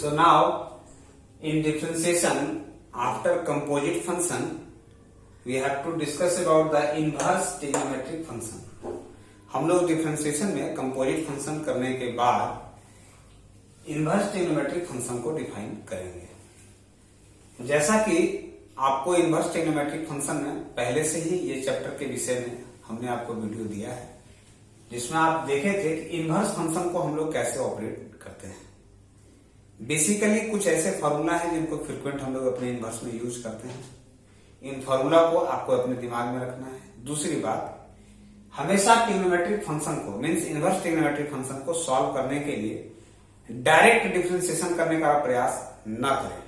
So now in differentiation after composite function we have to discuss about the inverse trigonometric function. हम लोग differentiation में composite function करने के बाद inverse trigonometric function को define करेंगे। जैसा कि आपको इनवर्स ट्रिग्नोमेट्रिक फंक्शन में पहले से ही ये चैप्टर के विषय में हमने आपको वीडियो दिया है, जिसमें आप देखे थे कि इनवर्स फंक्शन को हम लोग कैसे ऑपरेट करते हैं। बेसिकली कुछ ऐसे फॉर्मूला है जिनको फ्रिक्वेंट हम लोग अपने इनवर्स में यूज करते हैं। इन फॉर्मूला को आपको अपने दिमाग में रखना है। दूसरी बात, हमेशा ट्रिग्नोमेट्रिक फंक्शन को मींस इनवर्स ट्रिग्नोमेट्रिक फंक्शन को सॉल्व करने के लिए डायरेक्ट डिफरेंशिएशन करने का प्रयास न करें।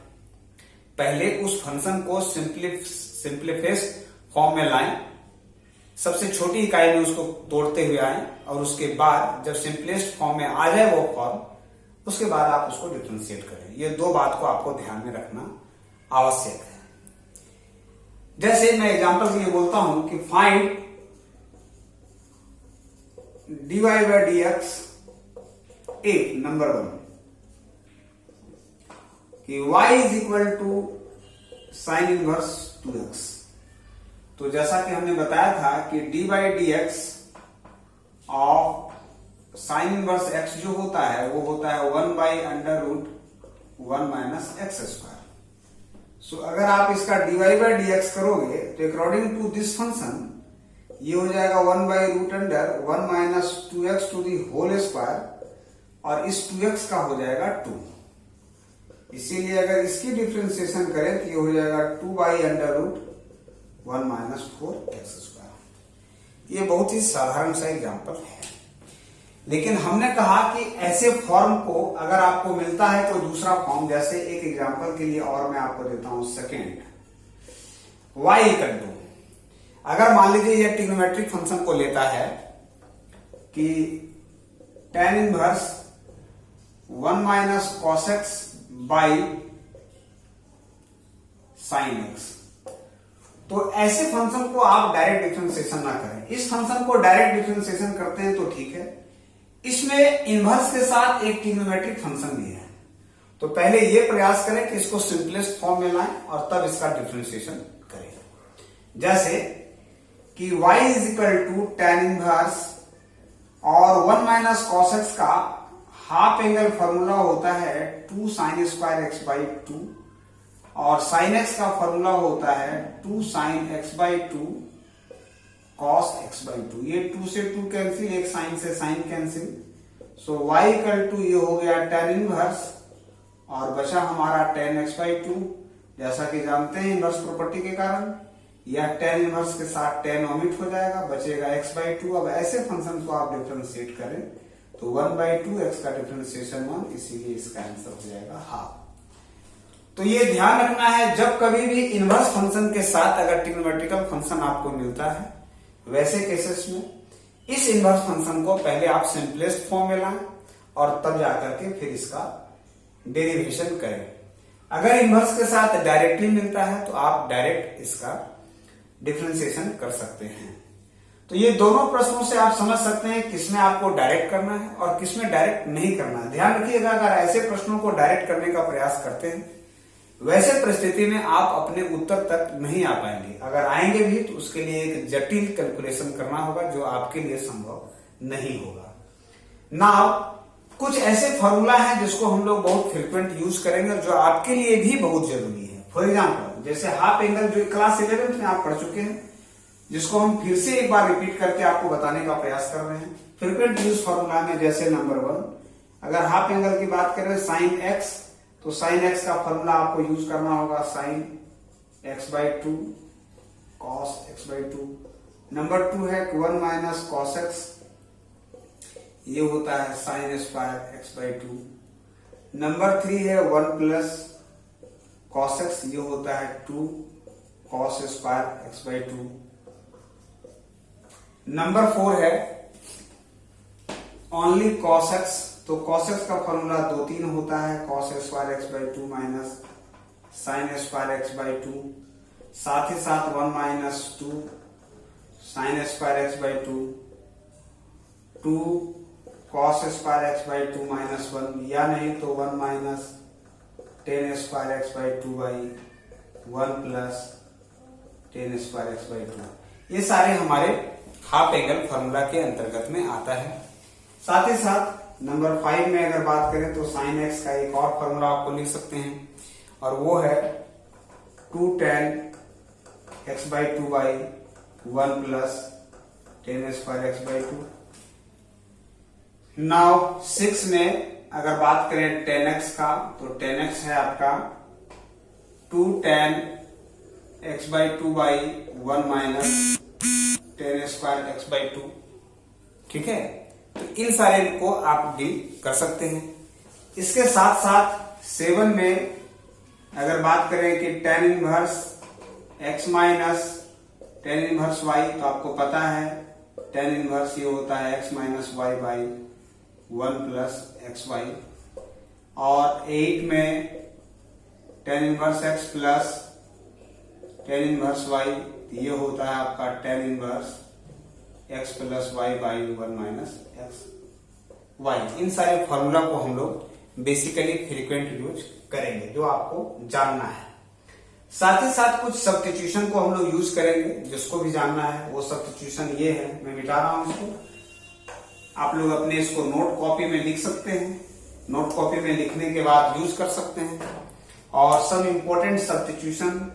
पहले उस फंक्शन को सिंप्लीफाइड फॉर्म में लाएं, सबसे छोटी इकाई में उसको तोड़ते हुए आए और उसके बाद जब सिंपलेस्ट फॉर्म में आ जाए वो फॉर्म, उसके बाद आप उसको डिफरेंशिएट करें। ये दो बात को आपको ध्यान में रखना आवश्यक है। जैसे मैं एग्जांपल के लिए बोलता हूं कि फाइंड dy by dx एक नंबर 1 कि y is equal to sine inverse 2x। तो जैसा कि हमने बताया था कि dy by dx of sine inverse x जो होता है वो होता है 1 by under root 1 minus x square. So अगर आप इसका dy by dx करोगे तो अकॉर्डिंग टू दिस फंक्शन ये हो जाएगा 1 by root under 1 minus 2x to the whole square और इस 2x का हो जाएगा 2। इसीलिए अगर इसकी डिफरेंशिएशन करें तो ये हो जाएगा 2 by under root 1 minus 4x square. ये बहुत ही साधारण सा एग्जांपल है, लेकिन हमने कहा कि ऐसे फॉर्म को अगर आपको मिलता है तो दूसरा फॉर्म, जैसे एक एग्जांपल के लिए और मैं आपको देता हूं सेकेंड, y इक्वल टू, अगर मान लीजिए यह ट्रिग्नोमेट्रिक फंक्शन को लेता है कि tan inverse 1 minus cos x by sine x, तो ऐसे फंक्शन को आप डायरेक्ट डिफरेंशिएशन ना करें। इस फंक्शन को डायरेक्ट डिफरेंशिएशन करते हैं तो ठीक है, इसमें इनवर्स के साथ एक ट्रिग्नोमेट्रिक फंक्शन भी है, तो पहले यह प्रयास करें कि इसको सिंपलेस्ट फॉर्म में लाएं और तब इसका डिफरेंशिएशन करें। जैसे कि y is equal to tan inverse और 1 माइनस कॉस एक्स का हाफ एंगल फॉर्मूला होता है 2 साइन स्क्वायर एक्स बाई 2 और साइन एक्स का फॉर्मूला होता है 2 sine x by 2 cos x by 2। ये 2 से 2 कैंसिल, एक साइन से sine cancel, so y equal to ये हो गया tan इनवर्स और बचा हमारा tan x बाई 2। जैसा कि जानते हैं इनवर्स प्रॉपर्टी के कारण या tan इनवर्स के साथ tan ओमिट हो जाएगा, बचेगा x बाई 2। अब ऐसे फंक्शन को आप डिफरेंशिएट करें तो 1 बाई 2 x का डिफरेंशिएशन 1, इसीलिए इसका आंसर हो जाएगा हाफ। तो ये ध्यान रखना है, जब कभी भी इनवर्स फंक्शन के साथ अगर ट्रिग्नोमेट्रिकल फंक्शन आपको मिलता है, वैसे केसेस में इस इनवर्स फंक्शन को पहले आप सिंपलेस्ट फॉर्म में लाएं और तब जाकर के फिर इसका डेरिवेशन करें। अगर इनवर्स के साथ डायरेक्टली मिलता है तो आप डायरेक्ट इसका डिफरेंशिएशन कर सकते हैं। तो ये दोनों प्रश्नों से आप समझ सकते हैं किसमें आपको डायरेक्ट करना है और किसमें डायरेक्ट नहीं करना है। ध्यान रखिएगा, अगर ऐसे प्रश्नों को डायरेक्ट करने का प्रयास करते हैं, वैसे परिस्थिति में आप अपने उत्तर तक नहीं आ पाएंगे। अगर आएंगे भी तो उसके लिए एक जटिल कैलकुलेशन करना होगा जो आपके लिए संभव नहीं होगा। नाउ कुछ ऐसे फॉर्मूला हैं जिसको हम लोग बहुत फ्रिक्वेंट यूज करेंगे और जो आपके लिए भी बहुत जरूरी है। फॉर एग्जाम्पल जैसे हाफ एंगल, जो क्लास 11th में आप पढ़ चुके हैं, जिसको हम फिर से एक बार रिपीट करके आपको बताने का प्रयास कर रहे हैं। फ्रिक्वेंट यूज फॉर्मूला में जैसे नंबर 1, अगर हाफ एंगल की बात करें साइन एक्स, तो साइन एक्स का फॉर्मूला आपको यूज करना होगा sign x by 2 cos x by 2। Number 2 है 1 माइनस कॉस एक्स, ये होता है sine square x by 2। Number 3 है 1 प्लस कॉस एक्स, ये होता है 2 cos square x by 2। Number 4 है ओनली कॉस एक्स, तो कॉस एक्स का फॉर्मूला 2 3 होता है cos square x by 2 minus sine square x by 2, साथ ही साथ 1 minus 2 sine square x by 2, 2 cos square x by 2 minus 1, या नहीं तो 1 minus ten square x by two by 1 plus ten square x by two. ये सारे हमारे half angle formula के अंतर्गत में आता है। साथ ही साथ नंबर 5 में अगर बात करें तो साइन एक्स का एक और फॉर्मूला आपको लिख सकते हैं, और वो है 2 tan x by two by 1 plus ten square x by two. Now 6 में अगर बात करें tan x का, तो tan x है आपका 2 tan x by two by 1 minus ten square x by two. ठीक है, तो इन सारे को आप डील कर सकते हैं। इसके साथ साथ 7 में अगर बात करें कि tan inverse x minus tan inverse y, तो आपको पता है tan इनवर्स ये होता है x minus y by 1 plus x y. और 8 में tan inverse x plus tan inverse y, ये होता है आपका tan inverse x plus y by 1 minus x y. इन सारे फॉर्मूला को हम लोग बेसिकली फ्रीक्वेंट यूज करेंगे, जो आपको जानना है। साथ ही साथ कुछ सब्स्टिट्यूशन को हम लोग यूज करेंगे, जिसको भी जानना है। वो सब्स्टिट्यूशन ये है, मैं मिटा रहा हूं इसको, आप लोग अपने इसको नोट कॉपी में लिख सकते हैं। नोट कॉपी में लिखने के बाद यूज कर सकते हैं। और सब इंपॉर्टेंट सब्स्टिट्यूशन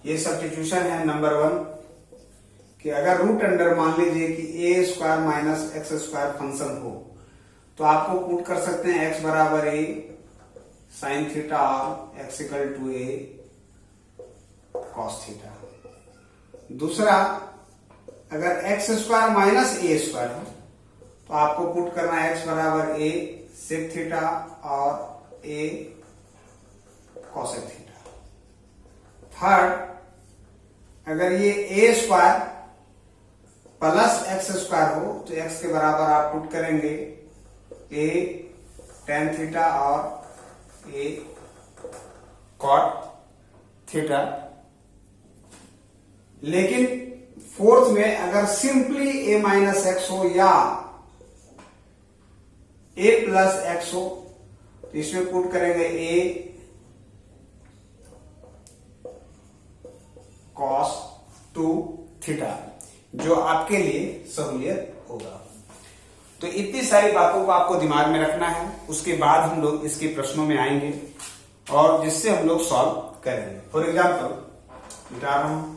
ये सब्स्टिट्यूशन है नंबर 1 कि अगर रूट अंडर मान लीजिए कि a square minus x square function हो, तो आपको पुट कर सकते हैं एक्स बराबर ए साइन थीटा और x equal to a cos theta. दूसरा, अगर x square minus a square हो, तो आपको पुट करना है एक्स बराबर ए सेक थीटा और ए कॉसेक थीटा। थर्ड, अगर ये ए स्क्वायर प्लस एक्स स्क्वायर हो, तो एक्स के बराबर आप पुट करेंगे ए टेन थीटा और ए कॉट थीटा। लेकिन फोर्थ में अगर सिंपली ए माइनस एक्स हो या ए प्लस एक्स हो, तो इसमें पुट करेंगे ए कॉस 2 थीटा, जो आपके लिए सहूलियत होगा। तो इतनी सारी बातों को आपको दिमाग में रखना है। उसके बाद हम लोग इसके प्रश्नों में आएंगे और जिससे हम लोग सॉल्व करेंगे। फॉर एग्जाम्पल मिटा रहा हूं,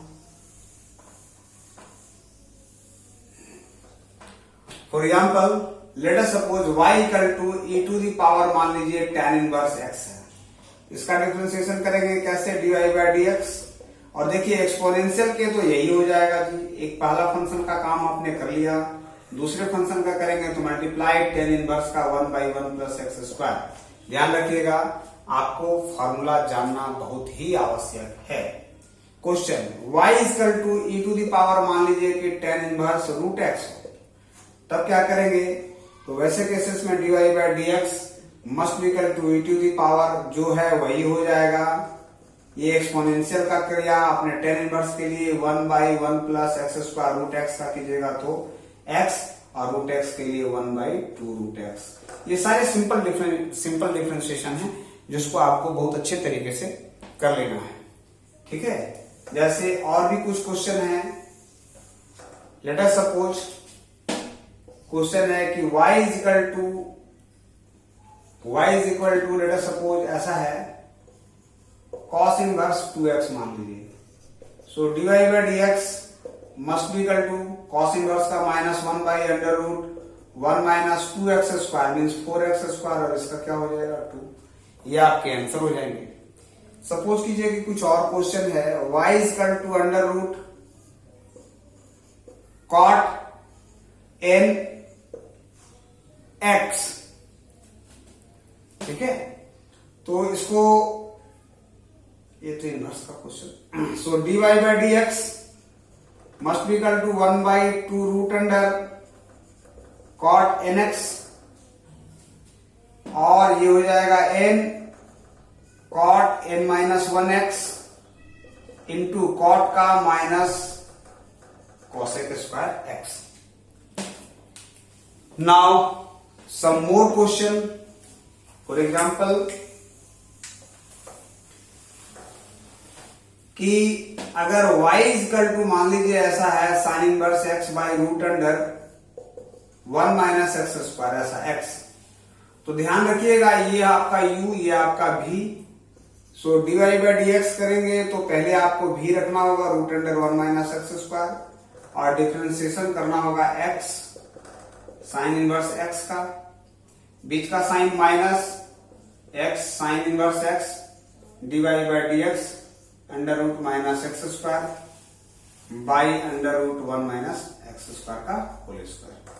for example let us suppose y equal to e to the power मान लीजिए tan इनवर्स x है। इसका डिफरेंशिएशन करेंगे कैसे, dy बाई dx। और देखिए एक्सपोनेंशियल के तो यही हो जाएगा जी, एक पहला फंक्शन का काम आपने कर लिया, दूसरे फंक्शन का करेंगे तो मल्टीप्लाई tan इनवर्स का 1 बाई 1 प्लस एक्स स्क्वायर। ध्यान रखिएगा, आपको फॉर्मूला जानना बहुत ही आवश्यक है। Question, y equal to e to the power मान लीजिए कि tan इनवर्स रूट एक्स हो, तब क्या करेंगे, तो वैसे केसेस में dy by dx must be equal to e to the power जो है वही हो जाएगा। ये एक्सपोनेंशियल का क्रिया आपने tan इनवर्स के लिए 1 by 1 plus x square root x का कीजिएगा तो x, और रूट एक्स के लिए 1 बाई 2 रूट एक्स। ये सारे सिंपल डिफरेंशिएशन है, जिसको आपको बहुत अच्छे तरीके से कर लेना है। ठीक है, जैसे और भी कुछ क्वेश्चन है। लेट अस सपोज क्वेश्चन है कि y is equal to let us suppose ऐसा है, cos इनवर्स 2x मान लीजिए। So dy by dx must be equal to cos inverse का minus 1 by under root 1 minus 2x square means 4x square, और इसका क्या हो जाएगा 2। ये आपके आंसर हो जाएंगे। सपोज कीजिए कि कुछ और क्वेश्चन है, y is equal to under root cot n x। ठीक है, तो इसको, ये तो इनवर्स का question. So dy by dx must be equal to 1 by 2 root under cot nx, और ये हो जाएगा n cot n minus 1x into cot का minus cosec square x. Now some more question. For example, कि अगर y equal to मान लीजिए ऐसा है sine inverse x by root under 1 minus x square, ऐसा x, तो ध्यान रखिएगा ये आपका u, ये आपका v. So dy by d x करेंगे तो पहले आपको v रखना होगा root under 1 minus x square, और डिफरेंशिएशन करना होगा x साइन इनवर्स x का, बीच का sine minus x sine inverse x dy by d x under root minus x square by under root 1 minus x square का whole square.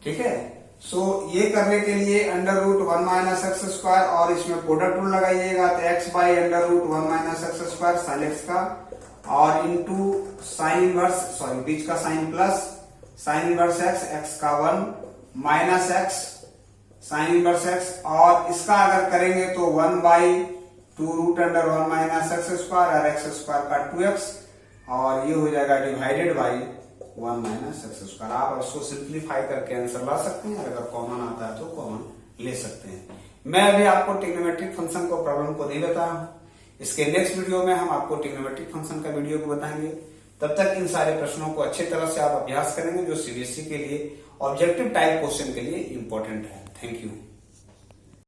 ठीक है. So ये करने के लिए under root 1 minus x square और इसमें प्रोडक्ट रूल लगाइएगा, तो x by under root 1 minus x square sine x का, और इंटू साइन इनवर्स, सॉरी बीच का sine plus sine inverse x का 1 minus x sine inverse x, और इसका अगर करेंगे तो 1 by 2 root under 1 minus x square और एक्स स्क्वायर का 2x, और ये हो जाएगा divided by 1 minus x square. आप इसको सिंप्लीफाई करके आंसर ला सकते हैं, अगर कॉमन आता है तो कॉमन ले सकते हैं. मैं अभी आपको ट्रिग्नोमेट्रिक फंक्शन को प्रॉब्लम को नहीं बताया हूं. इसके नेक्स्ट वीडियो में हम आपको ट्रिग्नोमेट्रिक फंक्शन का वीडियो को बताएंगे. तब तक इन सारे प्रश्नों को अच्छे तरह से आप अभ्यास करेंगे जो सीबीएसई के लिए ऑब्जेक्टिव टाइप क्वेश्चन के लिए इंपॉर्टेंट है. Thank you.